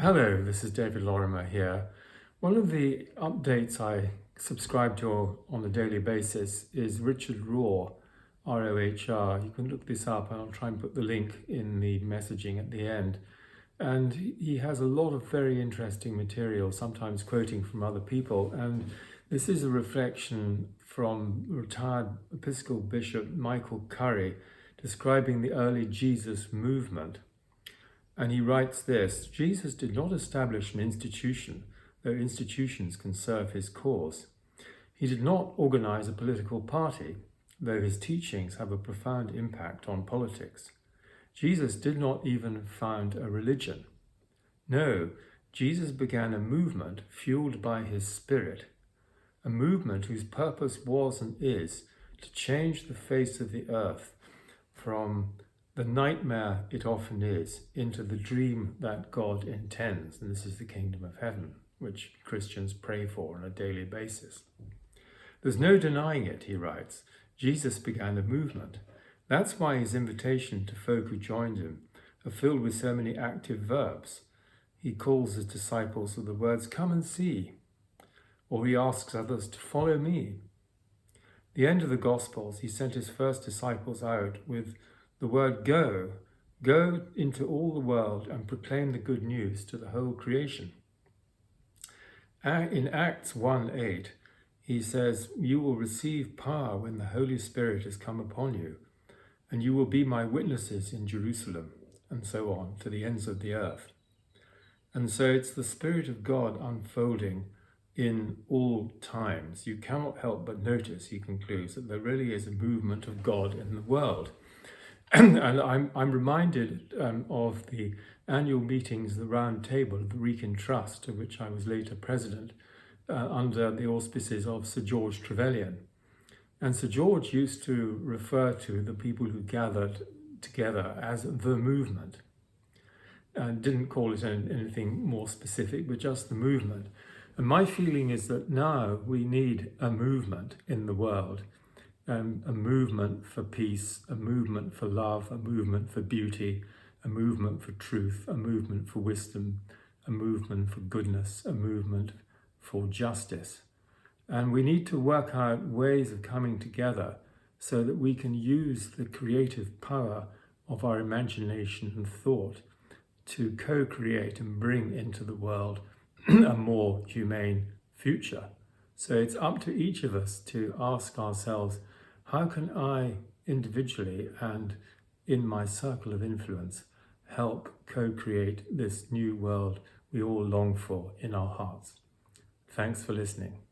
Hello, this is David Lorimer here. One of the updates I subscribe to on a daily basis is Richard Rohr, R-O-H-R. You can look this up and I'll try and put the link in the messaging at the end. And he has a lot of very interesting material, sometimes quoting from other people. And this is a reflection from retired Episcopal Bishop Michael Curry describing the early Jesus movement. And he writes this: Jesus did not establish an institution, though institutions can serve his cause. He did not organize a political party, though his teachings have a profound impact on politics. Jesus did not even found a religion. No, Jesus began a movement fueled by his Spirit, a movement whose purpose was and is to change the face of the earth from the nightmare it often is into the dream that God intends. And this is the kingdom of heaven, which Christians pray for on a daily basis. There's no denying it, he writes. Jesus began a movement. That's why his invitation to folk who joined him are filled with so many active verbs. He calls his disciples with the words, "Come and see," or he asks others to follow me. The end of the Gospels, he sent his first disciples out with the word go into all the world and proclaim the good news to the whole creation. In Acts 1:8, he says, "You will receive power when the Holy Spirit has come upon you, and you will be my witnesses in Jerusalem," and so on, to the ends of the earth. And so it's the Spirit of God unfolding in all times. You cannot help but notice, he concludes, that there really is a movement of God in the world. And I'm reminded of the annual meetings, the Round Table of the Wrekin Trust, of which I was later president, under the auspices of Sir George Trevelyan. And Sir George used to refer to the people who gathered together as the movement, and didn't call it anything more specific, but just the movement. And my feeling is that now we need a movement in the world. A movement for peace, a movement for love, a movement for beauty, a movement for truth, a movement for wisdom, a movement for goodness, a movement for justice. And we need to work out ways of coming together so that we can use the creative power of our imagination and thought to co-create and bring into the world a more humane future. So it's up to each of us to ask ourselves, how can I individually and in my circle of influence help co-create this new world we all long for in our hearts? Thanks for listening.